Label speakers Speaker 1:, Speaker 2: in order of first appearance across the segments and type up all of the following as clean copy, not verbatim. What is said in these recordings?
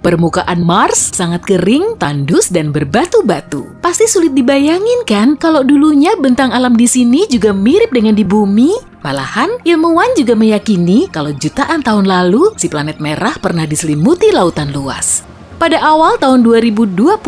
Speaker 1: Permukaan Mars sangat kering, tandus, dan berbatu-batu. Pasti sulit dibayangin kan kalau dulunya bentang alam di sini juga mirip dengan di bumi? Malahan, ilmuwan juga meyakini kalau jutaan tahun lalu si planet merah pernah diselimuti lautan luas. Pada awal tahun 2021,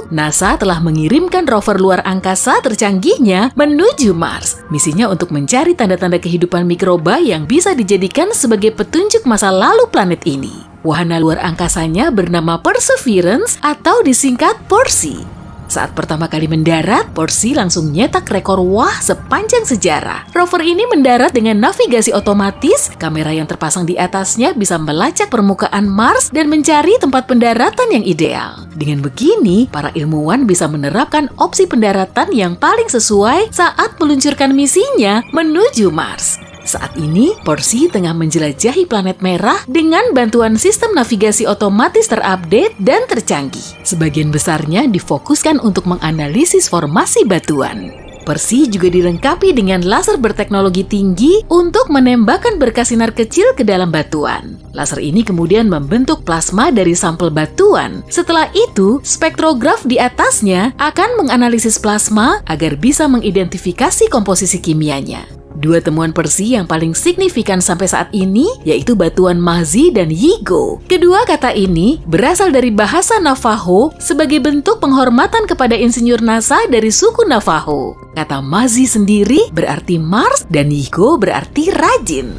Speaker 1: NASA telah mengirimkan rover luar angkasa tercanggihnya menuju Mars. Misinya untuk mencari tanda-tanda kehidupan mikroba yang bisa dijadikan sebagai petunjuk masa lalu planet ini. Wahana luar angkasanya bernama Perseverance atau disingkat PERSI. Saat pertama kali mendarat, PERSI langsung nyetak rekor wah sepanjang sejarah. Rover ini mendarat dengan navigasi otomatis, kamera yang terpasang di atasnya bisa melacak permukaan Mars dan mencari tempat pendaratan yang ideal. Dengan begini, para ilmuwan bisa menerapkan opsi pendaratan yang paling sesuai saat meluncurkan misinya menuju Mars. Saat ini, PERSI tengah menjelajahi planet merah dengan bantuan sistem navigasi otomatis terupdate dan tercanggih. Sebagian besarnya difokuskan untuk menganalisis formasi batuan. PERSI juga dilengkapi dengan laser berteknologi tinggi untuk menembakkan berkas sinar kecil ke dalam batuan. Laser ini kemudian membentuk plasma dari sampel batuan. Setelah itu, spektrograf di atasnya akan menganalisis plasma agar bisa mengidentifikasi komposisi kimianya. Dua temuan PERSI yang paling signifikan sampai saat ini yaitu batuan Mahzi dan Yigo. Kedua kata ini berasal dari bahasa Navajo sebagai bentuk penghormatan kepada insinyur NASA dari suku Navajo. Kata Mahzi sendiri berarti Mars dan Yigo berarti rajin.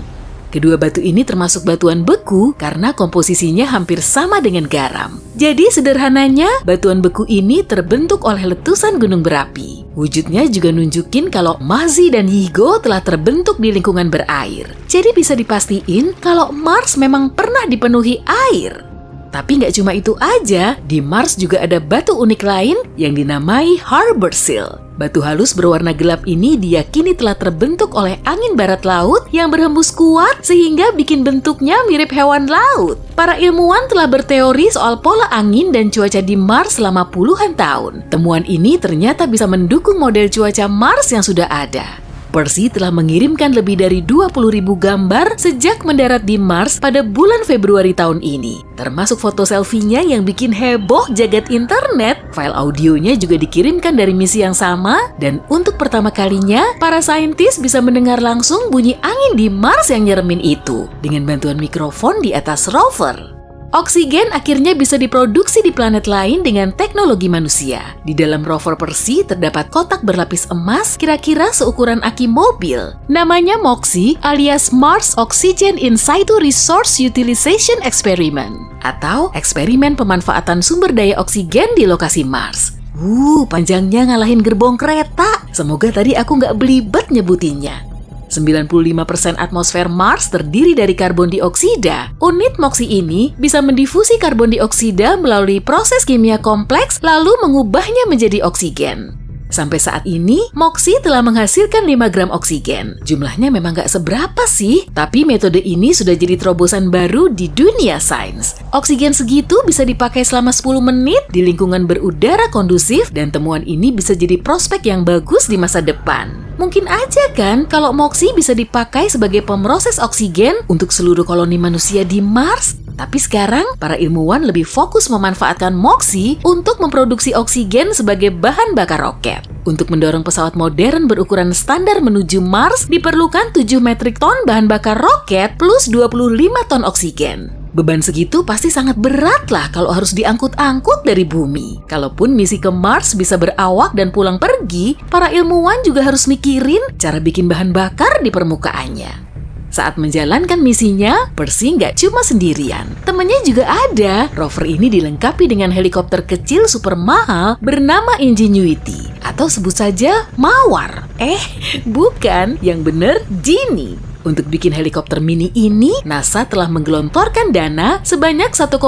Speaker 1: Kedua batu ini termasuk batuan beku karena komposisinya hampir sama dengan garam. Jadi sederhananya, batuan beku ini terbentuk oleh letusan gunung berapi. Wujudnya juga nunjukin kalau Mahzi dan Yigo telah terbentuk di lingkungan berair. Jadi bisa dipastiin kalau Mars memang pernah dipenuhi air. Tapi nggak cuma itu aja, di Mars juga ada batu unik lain yang dinamai Harbor Seal. Batu halus berwarna gelap ini diyakini telah terbentuk oleh angin barat laut yang berhembus kuat sehingga bikin bentuknya mirip hewan laut. Para ilmuwan telah berteori soal pola angin dan cuaca di Mars selama puluhan tahun. Temuan ini ternyata bisa mendukung model cuaca Mars yang sudah ada. PERSI telah mengirimkan lebih dari 20.000 gambar sejak mendarat di Mars pada bulan Februari tahun ini. Termasuk foto selfie-nya yang bikin heboh jagat internet. File audionya juga dikirimkan dari misi yang sama. Dan untuk pertama kalinya, para saintis bisa mendengar langsung bunyi angin di Mars yang nyeremin itu dengan bantuan mikrofon di atas rover. Oksigen akhirnya bisa diproduksi di planet lain dengan teknologi manusia. Di dalam rover PERSI terdapat kotak berlapis emas kira-kira seukuran aki mobil. Namanya MOXIE alias Mars Oxygen In Situ Resource Utilization Experiment atau eksperimen pemanfaatan sumber daya oksigen di lokasi Mars. Panjangnya ngalahin gerbong kereta. Semoga tadi aku nggak belibet nyebutinnya. 95% atmosfer Mars terdiri dari karbon dioksida. Unit MOXIE ini bisa mendifusi karbon dioksida melalui proses kimia kompleks lalu mengubahnya menjadi oksigen. Sampai saat ini, MOXIE telah menghasilkan 5 gram oksigen. Jumlahnya memang nggak seberapa sih, tapi metode ini sudah jadi terobosan baru di dunia sains. Oksigen segitu bisa dipakai selama 10 menit di lingkungan berudara kondusif dan temuan ini bisa jadi prospek yang bagus di masa depan. Mungkin aja kan kalau MOXIE bisa dipakai sebagai pemroses oksigen untuk seluruh koloni manusia di Mars. Tapi sekarang, para ilmuwan lebih fokus memanfaatkan MOXIE untuk memproduksi oksigen sebagai bahan bakar roket. Untuk mendorong pesawat modern berukuran standar menuju Mars, diperlukan 7 metrik ton bahan bakar roket plus 25 ton oksigen. Beban segitu pasti sangat berat lah kalau harus diangkut-angkut dari bumi. Kalaupun misi ke Mars bisa berawak dan pulang pergi, para ilmuwan juga harus mikirin cara bikin bahan bakar di permukaannya. Saat menjalankan misinya, PERSI nggak cuma sendirian. Temennya juga ada. Rover ini dilengkapi dengan helikopter kecil super mahal bernama Ingenuity. Atau sebut saja Mawar. Bukan. Yang bener, Genie. Untuk bikin helikopter mini ini, NASA telah menggelontorkan dana sebanyak 1,14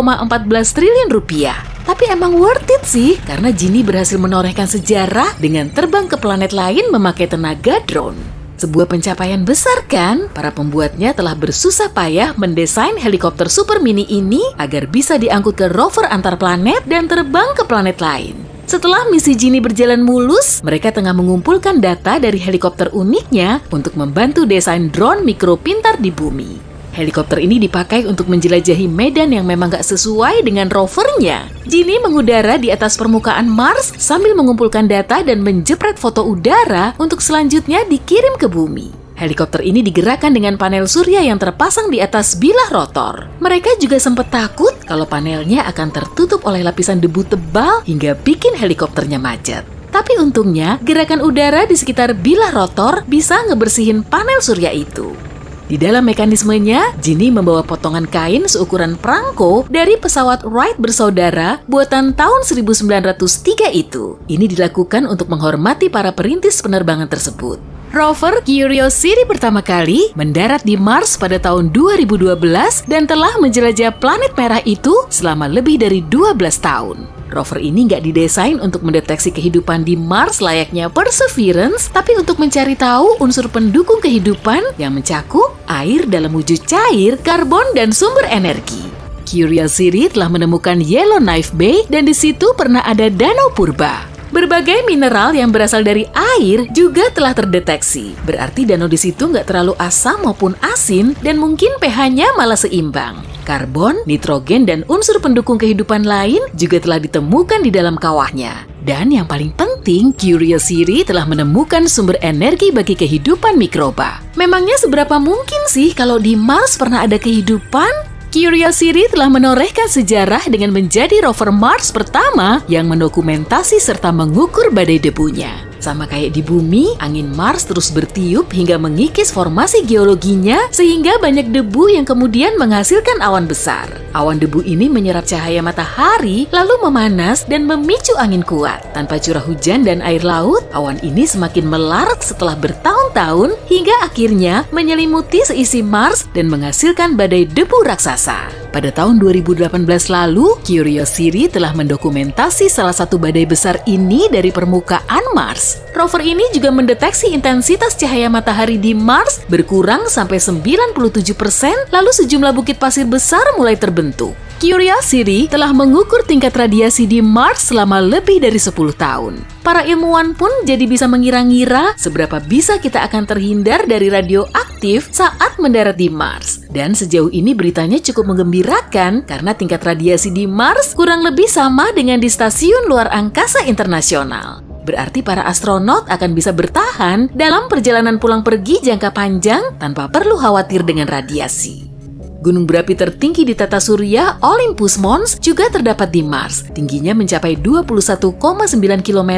Speaker 1: triliun rupiah. Tapi emang worth it sih, karena Genie berhasil menorehkan sejarah dengan terbang ke planet lain memakai tenaga drone. Sebuah pencapaian besar kan? Para pembuatnya telah bersusah payah mendesain helikopter super mini ini agar bisa diangkut ke rover antar planet dan terbang ke planet lain. Setelah misi Genie berjalan mulus, mereka tengah mengumpulkan data dari helikopter uniknya untuk membantu desain drone mikro pintar di bumi. Helikopter ini dipakai untuk menjelajahi medan yang memang gak sesuai dengan rovernya. Ginny mengudara di atas permukaan Mars sambil mengumpulkan data dan menjepret foto udara untuk selanjutnya dikirim ke bumi. Helikopter ini digerakkan dengan panel surya yang terpasang di atas bilah rotor. Mereka juga sempat takut kalau panelnya akan tertutup oleh lapisan debu tebal hingga bikin helikopternya macet. Tapi untungnya, gerakan udara di sekitar bilah rotor bisa ngebersihin panel surya itu. Di dalam mekanismenya, Ginny membawa potongan kain seukuran perangko dari pesawat Wright bersaudara buatan tahun 1903 itu. Ini dilakukan untuk menghormati para perintis penerbangan tersebut. Rover Curiosity pertama kali mendarat di Mars pada tahun 2012 dan telah menjelajah planet merah itu selama lebih dari 12 tahun. Rover ini nggak didesain untuk mendeteksi kehidupan di Mars layaknya Perseverance, tapi untuk mencari tahu unsur pendukung kehidupan yang mencakup air dalam wujud cair, karbon, dan sumber energi. Curiosity telah menemukan Yellowknife Bay dan di situ pernah ada danau purba. Berbagai mineral yang berasal dari air juga telah terdeteksi. Berarti danau di situ nggak terlalu asam maupun asin dan mungkin pH-nya malah seimbang. Karbon, nitrogen, dan unsur pendukung kehidupan lain juga telah ditemukan di dalam kawahnya. Dan yang paling penting, Curiosity telah menemukan sumber energi bagi kehidupan mikroba. Memangnya seberapa mungkin sih kalau di Mars pernah ada kehidupan? Curiosity telah menorehkan sejarah dengan menjadi rover Mars pertama yang mendokumentasi serta mengukur badai debunya. Sama kayak di bumi, angin Mars terus bertiup hingga mengikis formasi geologinya sehingga banyak debu yang kemudian menghasilkan awan besar. Awan debu ini menyerap cahaya matahari lalu memanas dan memicu angin kuat. Tanpa curah hujan dan air laut, awan ini semakin melarat setelah bertahun-tahun hingga akhirnya menyelimuti seisi Mars dan menghasilkan badai debu raksasa. Pada tahun 2018 lalu, Curiosity telah mendokumentasi salah satu badai besar ini dari permukaan Mars. Rover ini juga mendeteksi intensitas cahaya matahari di Mars berkurang sampai 97%, lalu sejumlah bukit pasir besar mulai terbentuk. Curiosity telah mengukur tingkat radiasi di Mars selama lebih dari 10 tahun. Para ilmuwan pun jadi bisa mengira-ngira seberapa bisa kita akan terhindar dari radioaktif saat mendarat di Mars. Dan sejauh ini beritanya cukup menggembirakan karena tingkat radiasi di Mars kurang lebih sama dengan di Stasiun Luar Angkasa Internasional. Berarti para astronot akan bisa bertahan dalam perjalanan pulang pergi jangka panjang tanpa perlu khawatir dengan radiasi. Gunung berapi tertinggi di tata surya, Olympus Mons, juga terdapat di Mars. Tingginya mencapai 21,9 km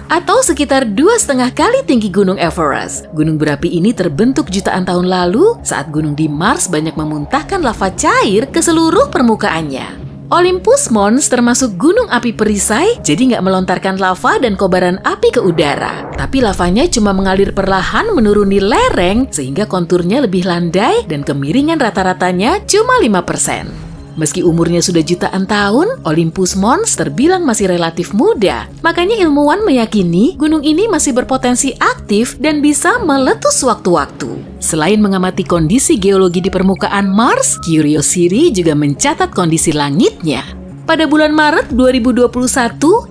Speaker 1: atau sekitar 2,5 kali tinggi Gunung Everest. Gunung berapi ini terbentuk jutaan tahun lalu saat gunung di Mars banyak memuntahkan lava cair ke seluruh permukaannya. Olympus Mons termasuk gunung api perisai, jadi nggak melontarkan lava dan kobaran api ke udara. Tapi lavanya cuma mengalir perlahan menuruni lereng, sehingga konturnya lebih landai dan kemiringan rata-ratanya cuma 5%. Meski umurnya sudah jutaan tahun, Olympus Mons terbilang masih relatif muda. Makanya ilmuwan meyakini gunung ini masih berpotensi aktif dan bisa meletus sewaktu-waktu. Selain mengamati kondisi geologi di permukaan Mars, Curiosity juga mencatat kondisi langitnya. Pada bulan Maret 2021,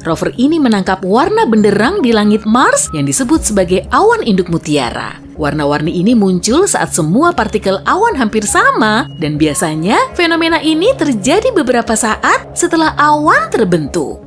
Speaker 1: rover ini menangkap warna benderang di langit Mars yang disebut sebagai awan induk mutiara. Warna-warni ini muncul saat semua partikel awan hampir sama, dan biasanya fenomena ini terjadi beberapa saat setelah awan terbentuk.